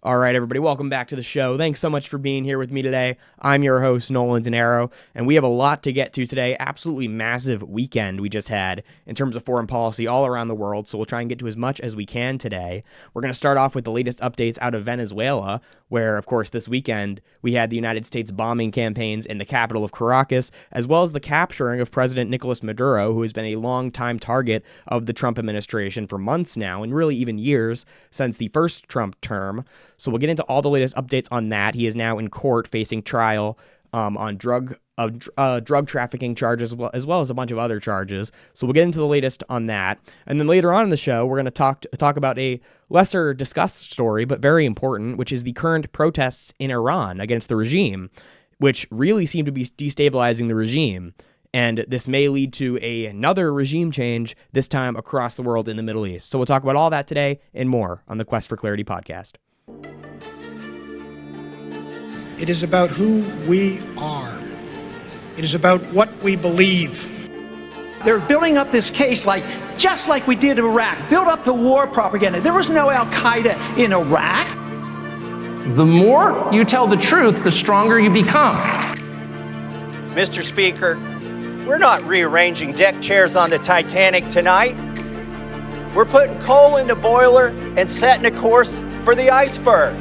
All right, everybody, welcome back to the show. Thanks so much for being here with me today. I'm your host, Nolan, and we have a lot to get to today. Absolutely massive weekend we just had in terms of foreign policy all around the world, so we'll try and get to as much as we can today. We're going to start off with the latest updates out of Venezuela, where, of course, this weekend we had the United States bombing campaigns in the capital of Caracas, as well as the capturing of President Nicolas Maduro, who has been a long-time target of the Trump administration for months now, and really even years since the first Trump term. So we'll get into all the latest updates on that. He is now in court facing trial on drug trafficking charges, as well as a bunch of other charges. So we'll get into the latest on that. And then later on in the show, we're going to talk about a lesser discussed story, but very important, which is the current protests in Iran against the regime, which really seem to be destabilizing the regime. And this may lead to another regime change, this time across the world in the Middle East. So we'll talk about all that today and more on the Quest for Clarity podcast. It is about who we are. It is about what we believe. They're building up this case just like we did in Iraq. Build up the war propaganda. There was no Al-Qaeda in Iraq. The more you tell the truth, the stronger you become. Mr. Speaker, we're not rearranging deck chairs on the Titanic tonight. We're putting coal in the boiler and setting a course for the iceberg.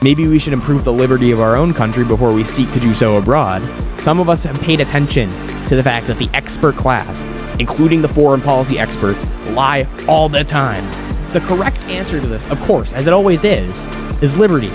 Maybe we should improve the liberty of our own country before we seek to do so abroad. Some of us have paid attention to the fact that the expert class, including the foreign policy experts, lie all the time. The correct answer to this, of course, as it always is liberty.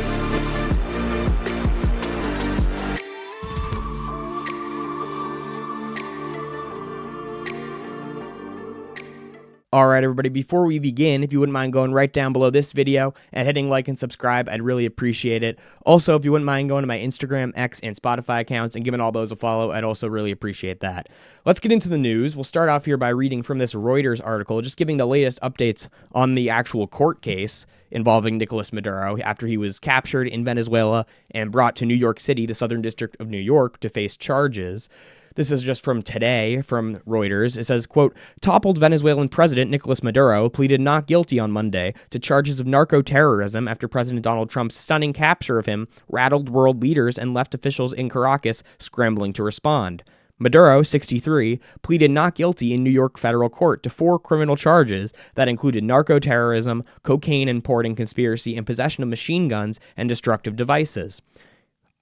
All right, everybody, before we begin, if you wouldn't mind going right down below this video and hitting like and subscribe, I'd really appreciate it. Also, if you wouldn't mind going to my Instagram, X, and Spotify accounts and giving all those a follow, I'd also really appreciate that. Let's get into the news. We'll start off here by reading from this Reuters article, just giving the latest updates on the actual court case involving Nicolas Maduro after he was captured in Venezuela and brought to New York City, the Southern District of New York, to face charges. This is just from today from Reuters. It says, quote, toppled Venezuelan President Nicolas Maduro pleaded not guilty on Monday to charges of narco-terrorism after President Donald Trump's stunning capture of him rattled world leaders and left officials in Caracas scrambling to respond. Maduro, 63, pleaded not guilty in New York federal court to 4 criminal charges that included narco-terrorism, cocaine importing conspiracy, and possession of machine guns and destructive devices.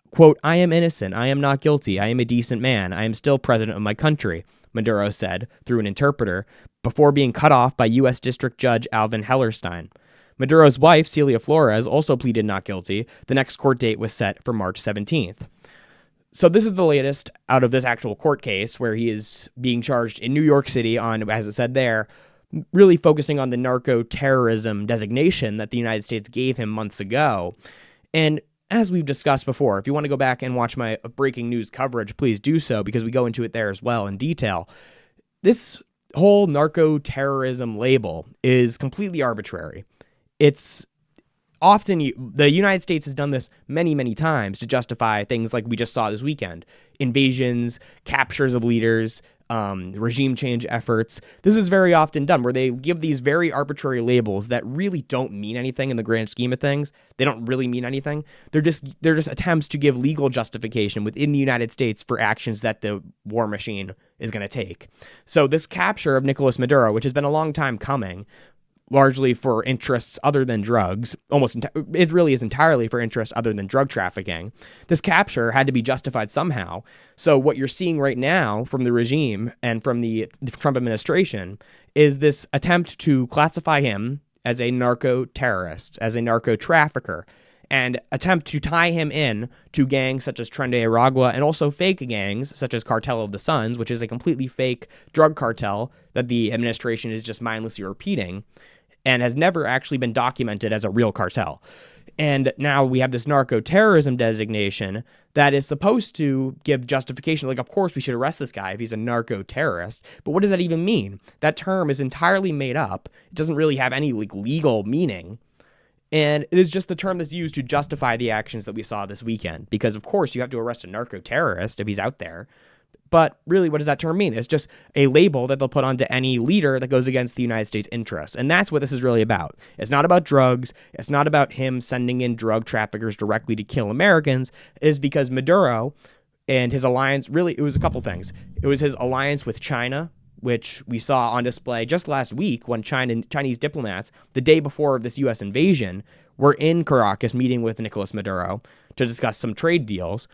Quote, I am innocent. I am not guilty. I am a decent man. I am still president of my country, Maduro said through an interpreter before being cut off by U.S. District Judge Alvin Hellerstein. Maduro's wife, Celia Flores, also pleaded not guilty. The next court date was set for March 17th. So this is the latest out of this actual court case where he is being charged in New York City on, as it said there, really focusing on the narco-terrorism designation that the United States gave him months ago. And as we've discussed before, if you want to go back and watch my breaking news coverage, please do so because we go into it there as well in detail. This whole narco-terrorism label is completely arbitrary. It's often, the United States has done this many, many times to justify things like we just saw this weekend. Invasions, captures of leaders, regime change efforts. This is very often done where they give these very arbitrary labels that really don't mean anything in the grand scheme of things. They don't really mean anything. They're just attempts to give legal justification within the United States for actions that the war machine is going to take. So this capture of Nicolas Maduro, which has been a long time coming, largely for interests other than drugs, it really is entirely for interests other than drug trafficking. This capture had to be justified somehow. So what you're seeing right now from the regime and from the Trump administration is this attempt to classify him as a narco-terrorist, as a narco-trafficker, and attempt to tie him in to gangs such as Tren de Aragua and also fake gangs such as Cartel of the Suns, which is a completely fake drug cartel that the administration is just mindlessly repeating and has never actually been documented as a real cartel. And now we have this narco-terrorism designation that is supposed to give justification. Like, of course, we should arrest this guy if he's a narco-terrorist. But what does that even mean? That term is entirely made up. It doesn't really have any legal meaning. And it is just the term that's used to justify the actions that we saw this weekend. Because, of course, you have to arrest a narco-terrorist if he's out there. But really, what does that term mean? It's just a label that they'll put onto any leader that goes against the United States' interests. And that's what this is really about. It's not about drugs. It's not about him sending in drug traffickers directly to kill Americans. It is because Maduro and his alliance, really, it was a couple things. It was his alliance with China, which we saw on display just last week when Chinese diplomats, the day before this U.S. invasion, were in Caracas meeting with Nicolas Maduro to discuss some trade deals.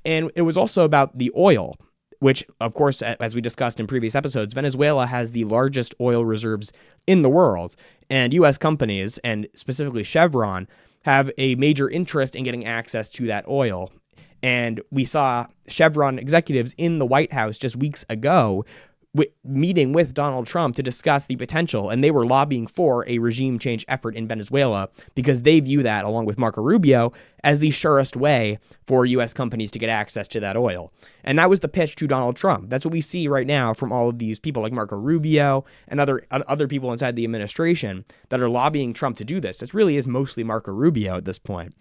And it was also about the oil, which, of course, as we discussed in previous episodes, Venezuela has the largest oil reserves in the world. And U.S. companies, and specifically Chevron, have a major interest in getting access to that oil. And we saw Chevron executives in the White House just weeks ago meeting with Donald Trump to discuss the potential, and they were lobbying for a regime change effort in Venezuela because they view that, along with Marco Rubio, as the surest way for U.S. companies to get access to that oil. And that was the pitch to Donald Trump. That's what we see right now from all of these people like Marco Rubio and other people inside the administration that are lobbying Trump to do this. This really is mostly Marco Rubio at this point.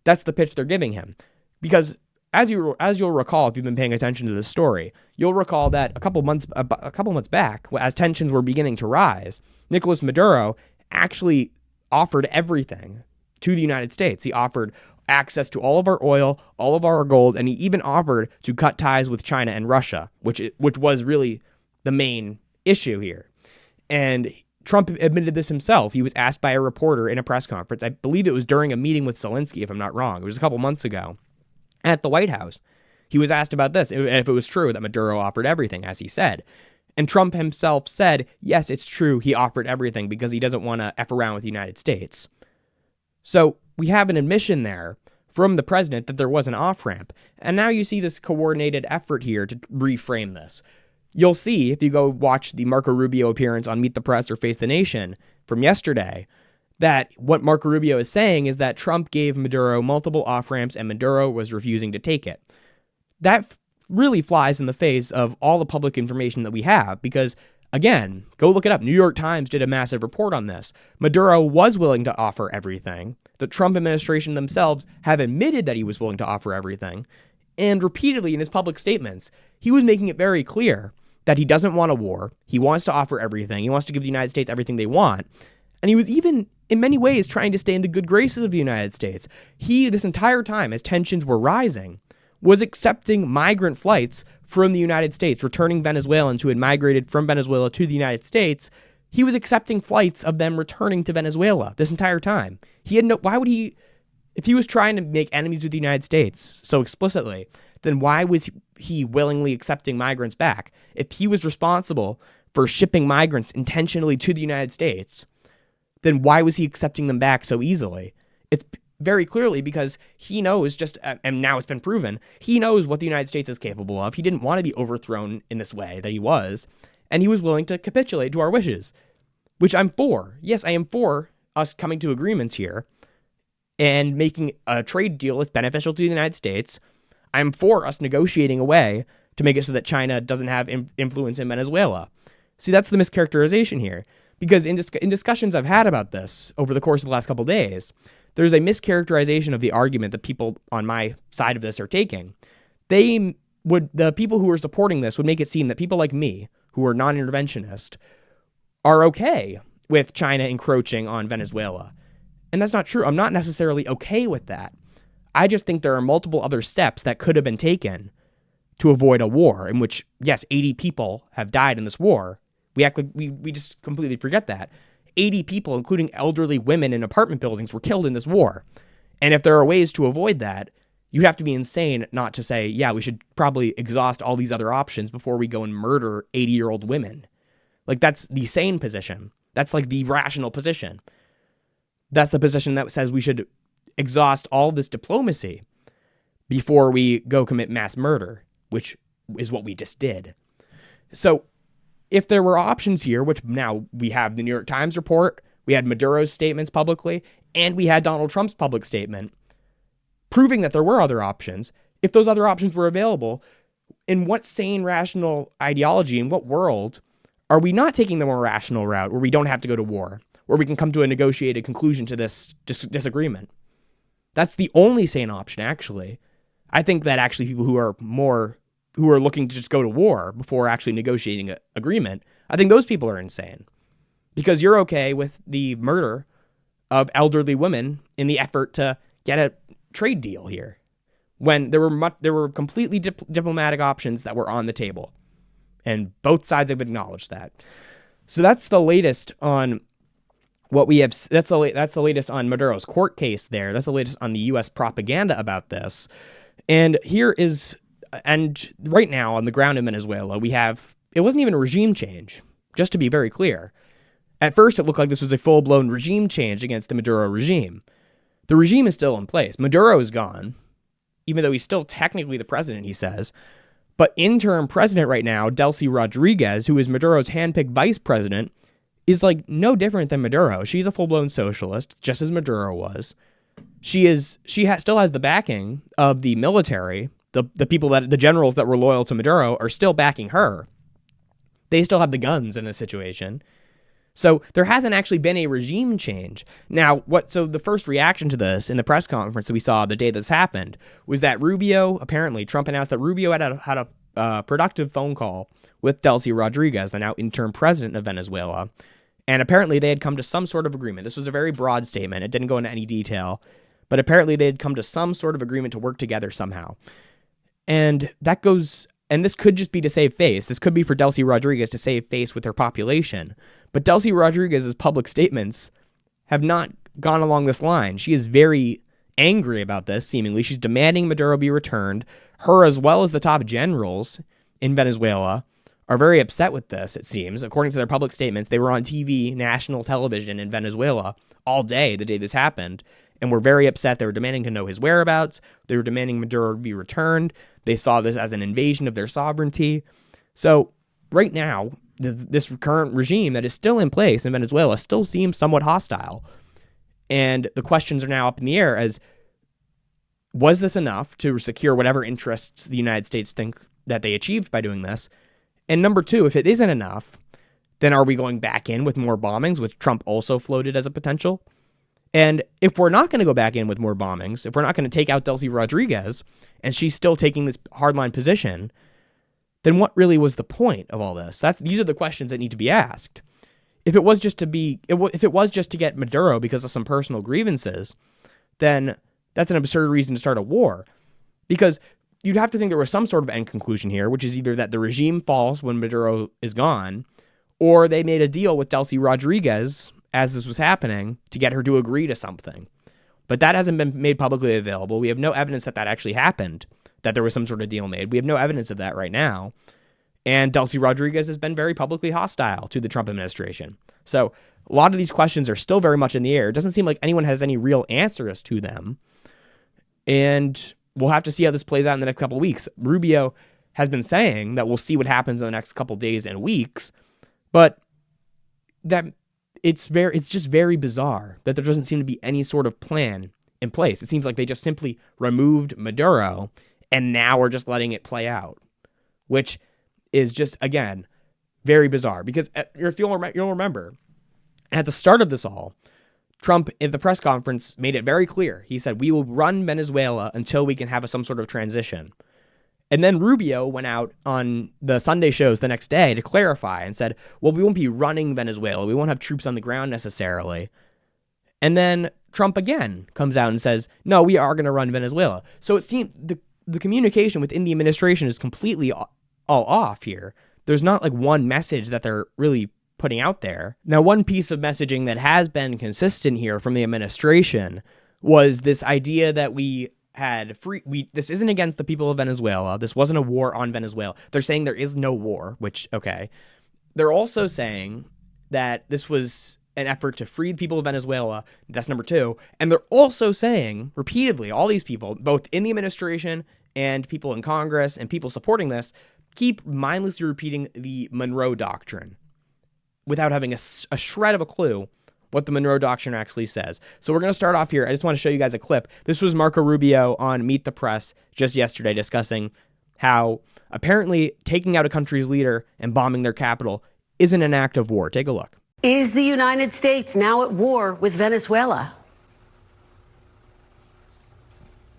That's the pitch they're giving him. Because as you'll recall, if you've been paying attention to this story, you'll recall that a couple months back, as tensions were beginning to rise, Nicolas Maduro actually offered everything to the United States. He offered access to all of our oil, all of our gold, and he even offered to cut ties with China and Russia, which was really the main issue here. And Trump admitted this himself. He was asked by a reporter in a press conference. I believe it was during a meeting with Zelensky, if I'm not wrong. It was a couple months ago. At the White House, he was asked about this, if it was true that Maduro offered everything, as he said. And Trump himself said, yes, it's true, he offered everything because he doesn't want to F around with the United States. So we have an admission there from the president that there was an off-ramp. And now you see this coordinated effort here to reframe this. You'll see, if you go watch the Marco Rubio appearance on Meet the Press or Face the Nation from yesterday, that what Marco Rubio is saying is that Trump gave Maduro multiple off-ramps and Maduro was refusing to take it. That really flies in the face of all the public information that we have because, again, go look it up. New York Times did a massive report on this. Maduro was willing to offer everything. The Trump administration themselves have admitted that he was willing to offer everything. And repeatedly in his public statements, he was making it very clear that he doesn't want a war. He wants to offer everything. He wants to give the United States everything they want. And he was even, in many ways, trying to stay in the good graces of the United States. He, this entire time, as tensions were rising, was accepting migrant flights from the United States, returning Venezuelans who had migrated from Venezuela to the United States. He was accepting flights of them returning to Venezuela this entire time. He had why would he, if he was trying to make enemies with the United States so explicitly, then why was he willingly accepting migrants back? If he was responsible for shipping migrants intentionally to the United States, then why was he accepting them back so easily? It's very clearly because he knows and now it's been proven, he knows what the United States is capable of. He didn't want to be overthrown in this way that he was, and he was willing to capitulate to our wishes, which I'm for. Yes, I am for us coming to agreements here and making a trade deal that's beneficial to the United States. I'm for us negotiating a way to make it so that China doesn't have influence in Venezuela. See, that's the mischaracterization here. Because in discussions I've had about this over the course of the last couple of days, there's a mischaracterization of the argument that people on my side of this are taking. The people who are supporting this would make it seem that people like me, who are non-interventionist, are okay with China encroaching on Venezuela. And that's not true. I'm not necessarily okay with that. I just think there are multiple other steps that could have been taken to avoid a war in which, yes, 80 people have died in this war. We act like we just completely forget that. 80 people, including elderly women in apartment buildings, were killed in this war. And if there are ways to avoid that, you have to be insane not to say, yeah, we should probably exhaust all these other options before we go and murder 80-year-old women. Like, that's the sane position. That's like the rational position. That's the position that says we should exhaust all this diplomacy before we go commit mass murder, which is what we just did. So if there were options here, which now we have the New York Times report, we had Maduro's statements publicly, and we had Donald Trump's public statement proving that there were other options. If those other options were available, in what sane, rational ideology, in what world are we not taking the more rational route where we don't have to go to war, where we can come to a negotiated conclusion to this disagreement? That's the only sane option, actually. I think that actually people who are more who are looking to just go to war before actually negotiating an agreement, I think those people are insane. Because you're okay with the murder of elderly women in the effort to get a trade deal here, when there were completely diplomatic options that were on the table, and both sides have acknowledged that. So that's the latest on what we have. That's the latest on Maduro's court case there. That's the latest on the U.S. propaganda about this. And right now on the ground in Venezuela, it wasn't even a regime change, just to be very clear. At first, it looked like this was a full-blown regime change against the Maduro regime. The regime is still in place. Maduro is gone, even though he's still technically the president, he says. But interim president right now, Delcy Rodriguez, who is Maduro's handpicked vice president, is like no different than Maduro. She's a full-blown socialist, just as Maduro was. She still has the backing of the military. The generals that were loyal to Maduro are still backing her. They still have the guns in this situation. So there hasn't actually been a regime change. Now, so the first reaction to this in the press conference that we saw the day this happened was that Trump announced that Rubio had a productive phone call with Delcy Rodriguez, the now interim president of Venezuela. And apparently they had come to some sort of agreement. This was a very broad statement. It didn't go into any detail. But apparently they had come to some sort of agreement to work together somehow. And this could just be to save face. This could be for Delcy Rodriguez to save face with her population. But Delcy Rodriguez's public statements have not gone along this line. She is very angry about this, seemingly. She's demanding Maduro be returned. Her, as well as the top generals in Venezuela, are very upset with this, it seems. According to their public statements, they were on TV, national television in Venezuela all day the day this happened, and were very upset. They were demanding to know his whereabouts. They were demanding Maduro be returned. They saw this as an invasion of their sovereignty. So right now, this current regime that is still in place in Venezuela still seems somewhat hostile. And the questions are now up in the air as, was this enough to secure whatever interests the United States think that they achieved by doing this? And number two, if it isn't enough, then are we going back in with more bombings, which Trump also floated as a potential? And if we're not going to go back in with more bombings, if we're not going to take out Delcy Rodriguez, and she's still taking this hardline position, then what really was the point of all this? These are the questions that need to be asked. If it was just to get Maduro because of some personal grievances, then that's an absurd reason to start a war. Because you'd have to think there was some sort of end conclusion here, which is either that the regime falls when Maduro is gone, or they made a deal with Delcy Rodriguez as this was happening to get her to agree to something. But that hasn't been made publicly available. We have no evidence that actually happened, that there was some sort of deal made. We have no evidence of that right now. And Delcy Rodriguez has been very publicly hostile to the Trump administration. So a lot of these questions are still very much in the air. It doesn't seem like anyone has any real answers to them. And we'll have to see how this plays out in the next couple of weeks. Rubio has been saying that we'll see what happens in the next couple of days and weeks, but that it's just very bizarre that there doesn't seem to be any sort of plan in place. It seems like they just simply removed Maduro and now are just letting it play out, which is just, again, very bizarre. Because if you'll remember, at the start of this all, Trump, in the press conference, made it very clear. He said, we will run Venezuela until we can have some sort of transition. And then Rubio went out on the Sunday shows the next day to clarify and said, well, we won't be running Venezuela. We won't have troops on the ground necessarily. And then Trump again comes out and says, no, we are going to run Venezuela. So it seems the communication within the administration is completely all off here. There's not like one message that they're really putting out there. Now, one piece of messaging that has been consistent here from the administration was this idea that this isn't against the people of Venezuela. This wasn't a war on Venezuela. They're saying there is no war, which, okay. They're also saying that this was an effort to free the people of Venezuela. That's number two. And they're also saying repeatedly, all these people, both in the administration and people in Congress and people supporting this, keep mindlessly repeating the Monroe Doctrine without having a shred of a clue what the Monroe Doctrine actually says. So we're going to start off here. I just want to show you guys a clip. This was Marco Rubio on Meet the Press just yesterday discussing how apparently taking out a country's leader and bombing their capital isn't an act of war. Take a look. Is the United States now at war with Venezuela?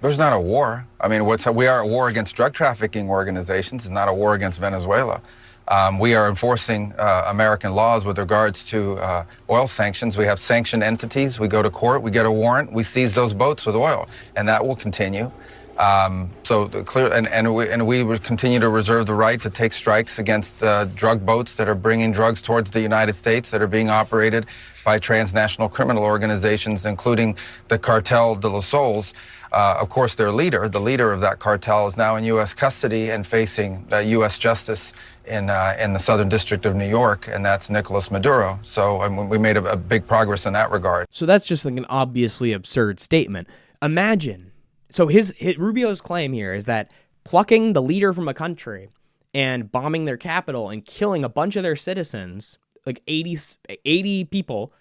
There's not a war. I mean, we are at war against drug trafficking organizations. It's not a war against Venezuela. We are enforcing American laws with regards to oil sanctions. We have sanctioned entities. We go to court. We get a warrant. We seize those boats with oil, and that will continue. We would continue to reserve the right to take strikes against drug boats that are bringing drugs towards the United States that are being operated by transnational criminal organizations, including the Cartel de los Sols. Of course, the leader of that cartel, is now in U.S. custody and facing U.S. justice in the Southern District of New York, and that's Nicolas Maduro. So we made a big progress in that regard. So that's just like an obviously absurd statement. Imagine. So his Rubio's claim here is that plucking the leader from a country and bombing their capital and killing a bunch of their citizens, like 80 people,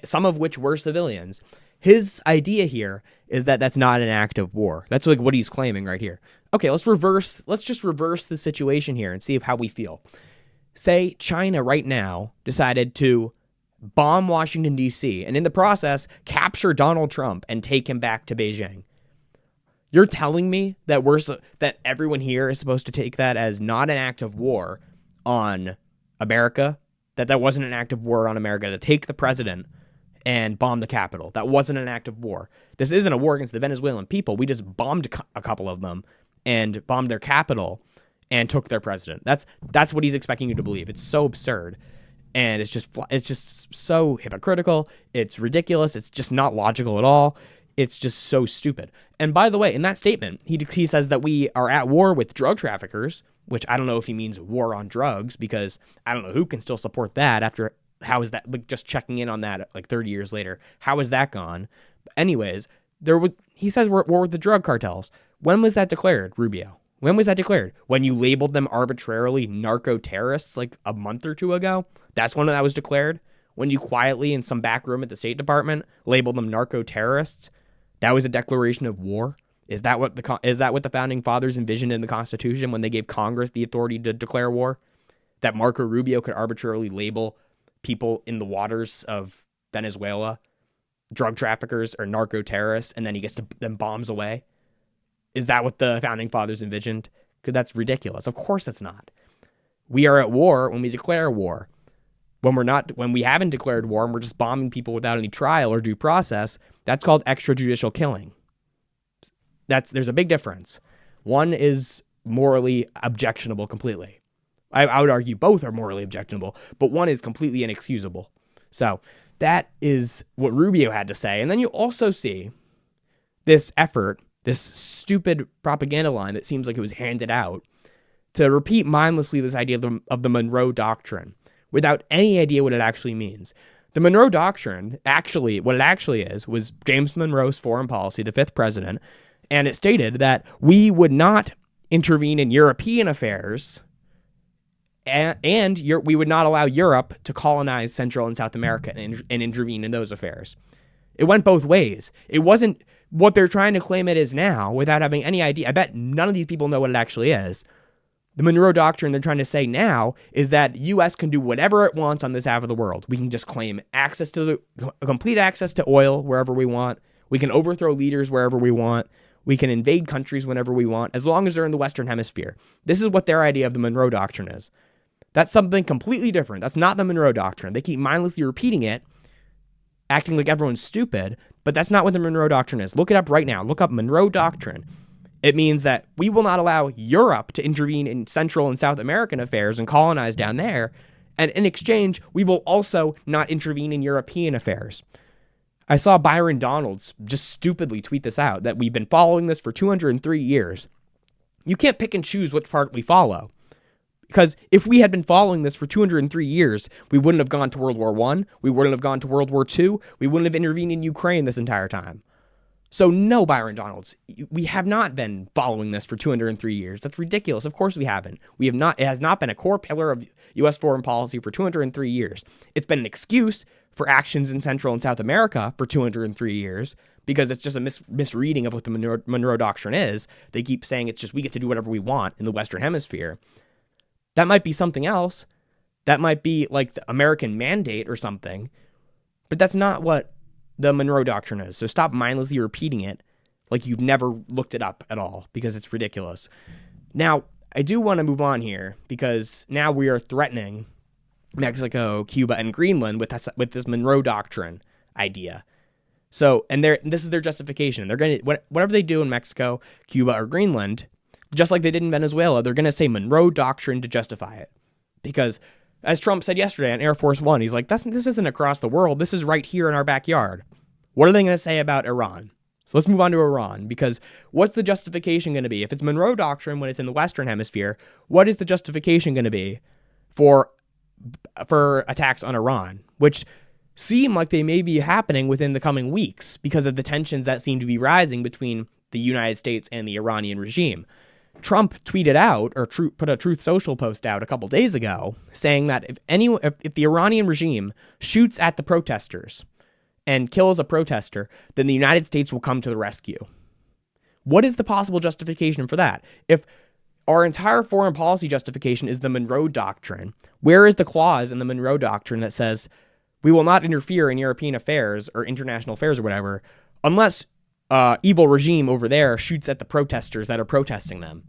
some of which were civilians. His idea here is that that's not an act of war. That's like what he's claiming right here. Okay, let's just reverse the situation here and see how we feel. Say China right now decided to bomb Washington, D.C., and in the process, capture Donald Trump and take him back to Beijing. You're telling me that that everyone here is supposed to take that as not an act of war on America? That wasn't an act of war on America to take the president and bomb the Capitol. That wasn't an act of war. This isn't a war against the Venezuelan people. We just bombed a couple of them and bombed their capital and took their president. That's what he's expecting you to believe. It's so absurd, and it's just so hypocritical. It's ridiculous. It's just not logical at all. It's just so stupid. And by the way, in that statement, he says that we are at war with drug traffickers, which I don't know if he means war on drugs, because I don't know who can still support that after. How is that, like, just checking in on that like 30 years later? How is that gone? But anyways, he says we're at war with the drug cartels. When was that declared, Rubio? When was that declared? When you labeled them arbitrarily narco-terrorists like a month or two ago? That's when that was declared? When you quietly in some back room at the State Department labeled them narco-terrorists? That was a declaration of war? Is that what the Founding Fathers envisioned in the Constitution when they gave Congress the authority to declare war? That Marco Rubio could arbitrarily label people in the waters of Venezuela drug traffickers or narco-terrorists, and then he gets to then bombs away? Is that what the Founding Fathers envisioned? Because that's ridiculous. Of course it's not. We are at war when we declare war. When we haven't declared war and we're just bombing people without any trial or due process, that's called extrajudicial killing. There's a big difference. One is morally objectionable completely. I would argue both are morally objectionable, but one is completely inexcusable. So that is what Rubio had to say. And then you also see this effort, this stupid propaganda line that seems like it was handed out to repeat mindlessly this idea of the Monroe Doctrine without any idea what it actually means. The Monroe Doctrine, what it actually is, was James Monroe's foreign policy, the fifth president, and it stated that we would not intervene in European affairs and we would not allow Europe to colonize Central and South America and intervene in those affairs. It went both ways. It wasn't what they're trying to claim it is now without having any idea. I bet none of these people know what it actually is. The Monroe Doctrine they're trying to say now is that U.S. can do whatever it wants on this half of the world. We can just claim complete access to oil wherever we want. We can overthrow leaders wherever we want. We can invade countries whenever we want, as long as they're in the Western Hemisphere. This is what their idea of the Monroe Doctrine is. That's something completely different. That's not the Monroe Doctrine. They keep mindlessly repeating it, acting like everyone's stupid, but that's not what the Monroe Doctrine is. Look it up right now. Look up Monroe Doctrine. It means that we will not allow Europe to intervene in Central and South American affairs and colonize down there, and in exchange, we will also not intervene in European affairs. I saw Byron Donalds just stupidly tweet this out, that we've been following this for 203 years. You can't pick and choose which part we follow. Because if we had been following this for 203 years, we wouldn't have gone to World War I, we wouldn't have gone to World War II, we wouldn't have intervened in Ukraine this entire time. So no, Byron Donalds, we have not been following this for 203 years. That's ridiculous. Of course we haven't. We have not. It has not been a core pillar of U.S. foreign policy for 203 years. It's been an excuse for actions in Central and South America for 203 years because it's just a misreading of what the Monroe Doctrine is. They keep saying it's just we get to do whatever we want in the Western Hemisphere. That might be something else. That might be like the American mandate or something. But that's not what the Monroe Doctrine is. So stop mindlessly repeating it like you've never looked it up at all, because it's ridiculous. Now, I do want to move on here, because now we are threatening Mexico, Cuba, and Greenland with this Monroe Doctrine idea. So, and this is their justification. They're going to, whatever they do in Mexico, Cuba, or Greenland, just like they did in Venezuela, they're going to say Monroe Doctrine to justify it. Because, as Trump said yesterday on Air Force One, he's like, this isn't across the world. This is right here in our backyard. What are they going to say about Iran? So let's move on to Iran, because what's the justification going to be? If it's Monroe Doctrine when it's in the Western Hemisphere, what is the justification going to be for attacks on Iran, which seem like they may be happening within the coming weeks because of the tensions that seem to be rising between the United States and the Iranian regime? Trump tweeted out, or put a Truth Social post out a couple days ago, saying that if the Iranian regime shoots at the protesters and kills a protester, then the United States will come to the rescue. What is the possible justification for that? If our entire foreign policy justification is the Monroe Doctrine, where is the clause in the Monroe Doctrine that says we will not interfere in European affairs or international affairs or whatever unless evil regime over there shoots at the protesters that are protesting them?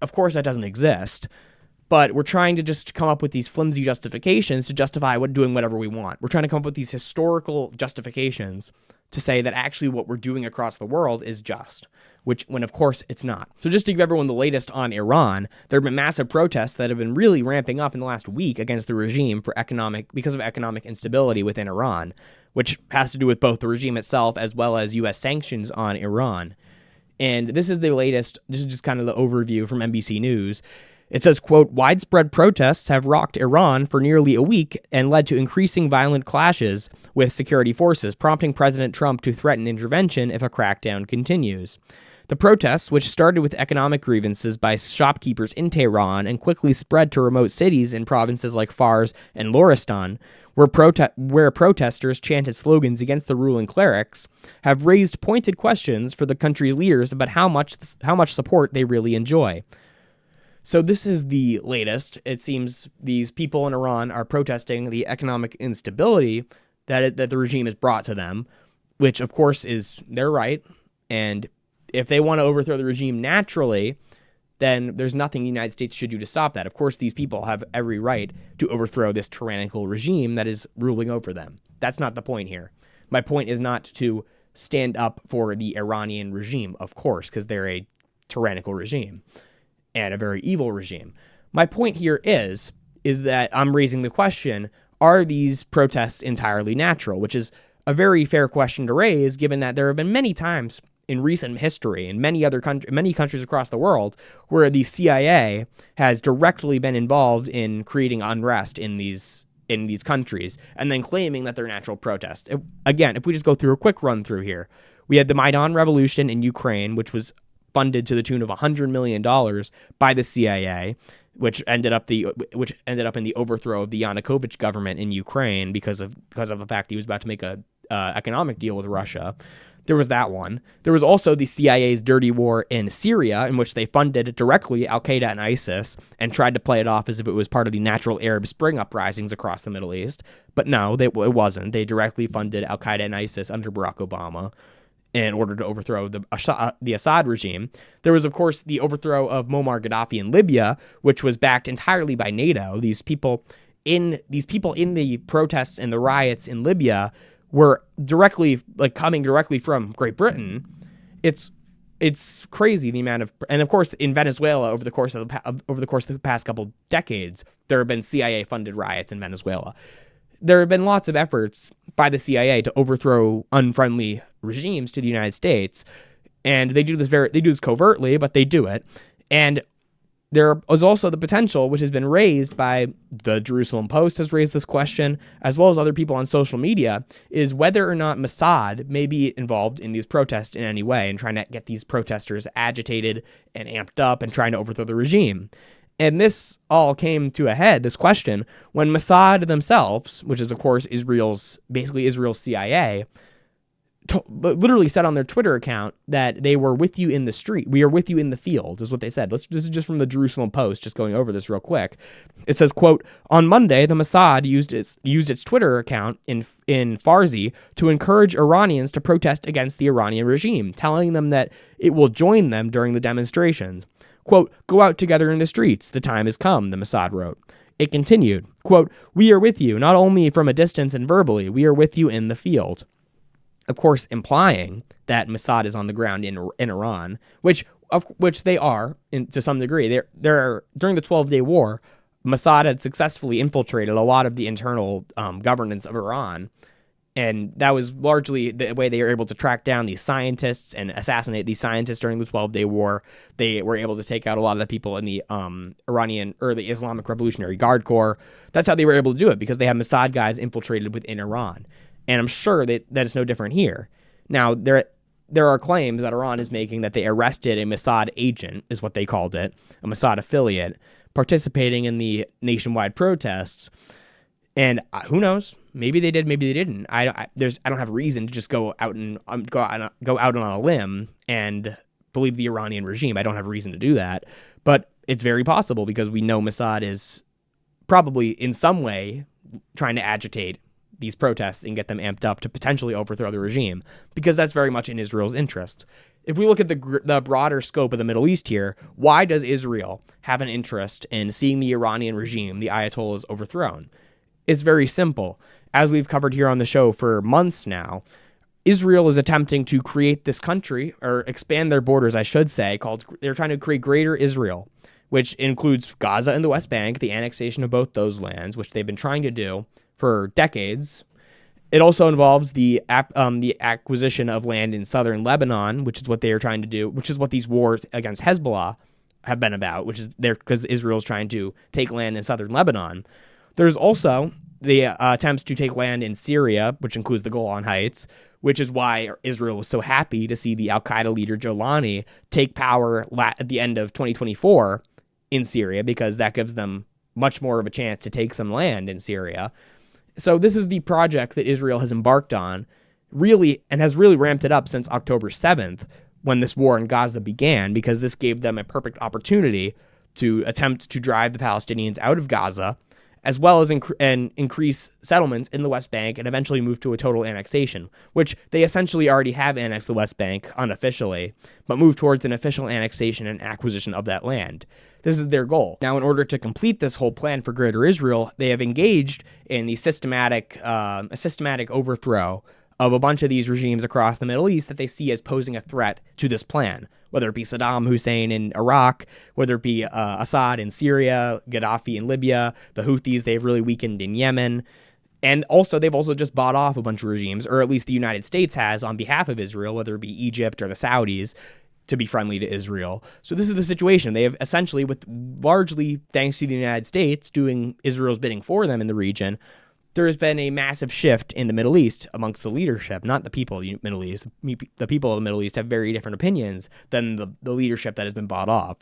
Of course, that doesn't exist. But we're trying to just come up with these flimsy justifications to justify doing whatever we want. We're trying to come up with these historical justifications to say that actually what we're doing across the world is just, when of course it's not. So just to give everyone the latest on Iran, there have been massive protests that have been really ramping up in the last week against the regime because of economic instability within Iran, which has to do with both the regime itself as well as U.S. sanctions on Iran. And this is the latest. This is just kind of the overview from NBC News. It says, quote, widespread protests have rocked Iran for nearly a week and led to increasing violent clashes with security forces, prompting President Trump to threaten intervention if a crackdown continues. The protests, which started with economic grievances by shopkeepers in Tehran and quickly spread to remote cities in provinces like Fars and Loristan, where protesters chanted slogans against the ruling clerics, have raised pointed questions for the country's leaders about how much support they really enjoy. So this is the latest. It seems these people in Iran are protesting the economic instability that the regime has brought to them, which of course is their right. And if they want to overthrow the regime naturally, then there's nothing the United States should do to stop that. Of course, these people have every right to overthrow this tyrannical regime that is ruling over them. That's not the point here. My point is not to stand up for the Iranian regime, of course, because they're a tyrannical regime and a very evil regime. My point here is that I'm raising the question, are these protests entirely natural? Which is a very fair question to raise, given that there have been many times in recent history in many countries across the world where the CIA has directly been involved in creating unrest in these countries and then claiming that they're natural protests. Again, if we just go through a quick run through here, we had the Maidan Revolution in Ukraine, which was funded to the tune of $100 million by the CIA, which ended up in the overthrow of the Yanukovych government in Ukraine because of the fact he was about to make a economic deal with Russia. There was that one. There was also the CIA's dirty war in Syria, in which they funded directly Al-Qaeda and ISIS and tried to play it off as if it was part of the natural Arab Spring uprisings across the Middle East. But no, it wasn't. They directly funded Al-Qaeda and ISIS under Barack Obama in order to overthrow the Assad regime. There was, of course, the overthrow of Muammar Gaddafi in Libya, which was backed entirely by NATO. These people in the protests and the riots in Libya were coming directly from Great Britain. It's crazy the amount of, and of course in Venezuela over the course of the past couple decades, there have been CIA funded riots in Venezuela. There have been lots of efforts by the CIA to overthrow unfriendly regimes to the United States, and they do this covertly, but they do it. And there is also the potential, which has been raised by the Jerusalem Post has raised this question, as well as other people on social media, is whether or not Mossad may be involved in these protests in any way and trying to get these protesters agitated and amped up and trying to overthrow the regime. And this all came to a head, this question, when Mossad themselves, which is of course Israel's CIA, literally said on their Twitter account that they were with you in the street. We are with you in the field, is what they said. This is just from the Jerusalem Post, just going over this real quick. It says, quote, on Monday, the Mossad used its Twitter account in Farsi to encourage Iranians to protest against the Iranian regime, telling them that it will join them during the demonstrations. Quote, go out together in the streets. The time has come, the Mossad wrote. It continued, quote, we are with you, not only from a distance and verbally, we are with you in the field. Of course, implying that Mossad is on the ground in Iran, which they are to some degree. They're during the 12-day war, Mossad had successfully infiltrated a lot of the internal governance of Iran, and that was largely the way they were able to track down these scientists and assassinate these scientists during the 12-day war. They were able to take out a lot of the people in the Iranian or the Islamic Revolutionary Guard Corps. That's how they were able to do it, because they have Mossad guys infiltrated within Iran. And I'm sure that it's no different here. Now, there are claims that Iran is making that they arrested a Mossad agent, is what they called it, a Mossad affiliate, participating in the nationwide protests. And who knows? Maybe they did, maybe they didn't. I don't have reason to just go out on a limb and believe the Iranian regime. I don't have reason to do that. But it's very possible, because we know Mossad is probably in some way trying to agitate these protests and get them amped up to potentially overthrow the regime, because that's very much in Israel's interest. If we look at the broader scope of the Middle East here, why does Israel have an interest in seeing the Iranian regime, the Ayatollahs, overthrown? It's very simple. As we've covered here on the show for months now, Israel is attempting to create this country, or expand their borders, I should say, they're trying to create Greater Israel, which includes Gaza and the West Bank, the annexation of both those lands, which they've been trying to do for decades. It also involves the acquisition of land in southern Lebanon, which is what they are trying to do, which is what these wars against Hezbollah have been about, which is there because Israel is trying to take land in southern Lebanon. There's also the attempts to take land in Syria, which includes the Golan Heights, which is why Israel was so happy to see the al-Qaeda leader Jolani take power at the end of 2024 in Syria, because that gives them much more of a chance to take some land in Syria. So this is the project that Israel has embarked on, really, and has really ramped it up since October 7th, when this war in Gaza began, because this gave them a perfect opportunity to attempt to drive the Palestinians out of Gaza, as well as increase settlements in the West Bank and eventually move to a total annexation, which they essentially already have annexed the West Bank unofficially, but move towards an official annexation and acquisition of that land. This is their goal. Now, in order to complete this whole plan for Greater Israel, they have engaged in the systematic overthrow of a bunch of these regimes across the Middle East that they see as posing a threat to this plan, whether it be Saddam Hussein in Iraq, whether it be Assad in Syria, Gaddafi in Libya, the Houthis they've really weakened in Yemen. And also, they've also just bought off a bunch of regimes, or at least the United States has on behalf of Israel, whether it be Egypt or the Saudis, to be friendly to Israel. So this is the situation. They have essentially, with largely thanks to the United States doing Israel's bidding for them in the region, there has been a massive shift in the Middle East amongst the leadership, not the people of the Middle East. The people of the Middle East have very different opinions than the leadership that has been bought off.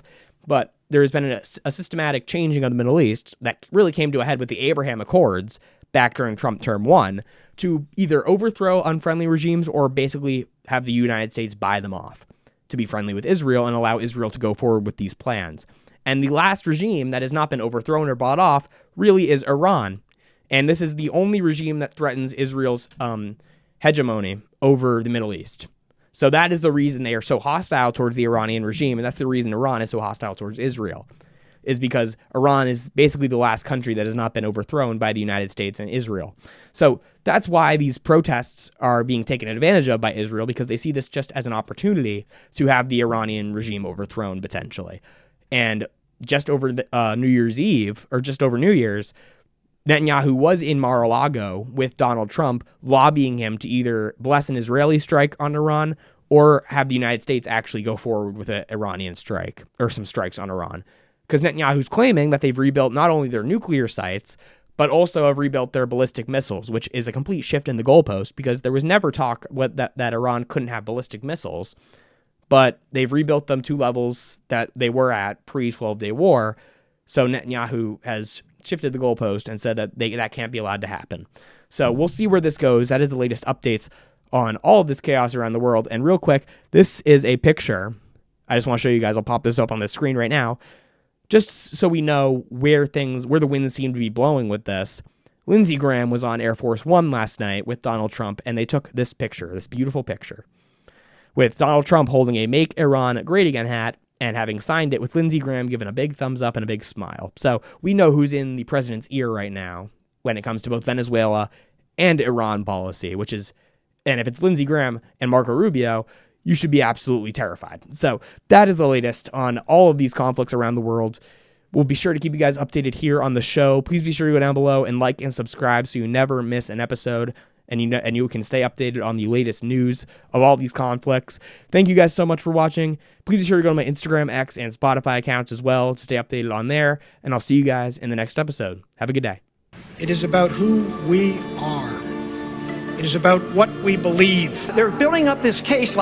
But there has been a systematic changing of the Middle East that really came to a head with the Abraham Accords back during Trump term 1 to either overthrow unfriendly regimes or basically have the United States buy them off to be friendly with Israel and allow Israel to go forward with these plans. And the last regime that has not been overthrown or bought off really is Iran. And this is the only regime that threatens Israel's hegemony over the Middle East. So that is the reason they are so hostile towards the Iranian regime, and that's the reason Iran is so hostile towards Israel, is because Iran is basically the last country that has not been overthrown by the United States and Israel. So that's why these protests are being taken advantage of by Israel, because they see this just as an opportunity to have the Iranian regime overthrown potentially. And just over New Year's Eve, or just over New Year's, Netanyahu was in Mar-a-Lago with Donald Trump, lobbying him to either bless an Israeli strike on Iran or have the United States actually go forward with an Iranian strike, or some strikes on Iran. Because Netanyahu's claiming that they've rebuilt not only their nuclear sites, but also have rebuilt their ballistic missiles, which is a complete shift in the goalpost, because there was never talk that Iran couldn't have ballistic missiles, but they've rebuilt them to levels that they were at pre-12-day war. So Netanyahu has shifted the goalpost and said that that can't be allowed to happen. So we'll see where this goes. That is the latest updates on all of this chaos around the world. And real quick, this is a picture. I just want to show you guys. I'll pop this up on the screen right now, just so we know where the winds seem to be blowing with this. Lindsey Graham was on Air Force One last night with Donald Trump, and they took this picture, this beautiful picture, with Donald Trump holding a Make Iran Great Again hat and having signed it with Lindsey Graham giving a big thumbs up and a big smile. So we know who's in the president's ear right now when it comes to both Venezuela and Iran policy, which is, and if it's Lindsey Graham and Marco Rubio, you should be absolutely terrified. So that is the latest on all of these conflicts around the world. We'll be sure to keep you guys updated here on the show. Please be sure to go down below and like and subscribe so you never miss an episode, and you can stay updated on the latest news of all these conflicts. Thank you guys so much for watching. Please be sure to go to my Instagram, X, and Spotify accounts as well to stay updated on there, and I'll see you guys in the next episode. Have a good day. It is about who we are. It is about what we believe. They're building up this case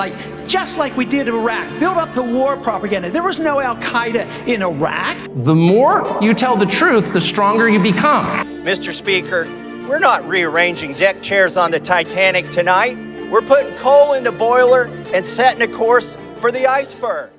just like we did in Iraq. Build up the war propaganda. There was no Al-Qaeda in Iraq. The more you tell the truth, the stronger you become. Mr. Speaker, we're not rearranging deck chairs on the Titanic tonight. We're putting coal in the boiler and setting a course for the iceberg.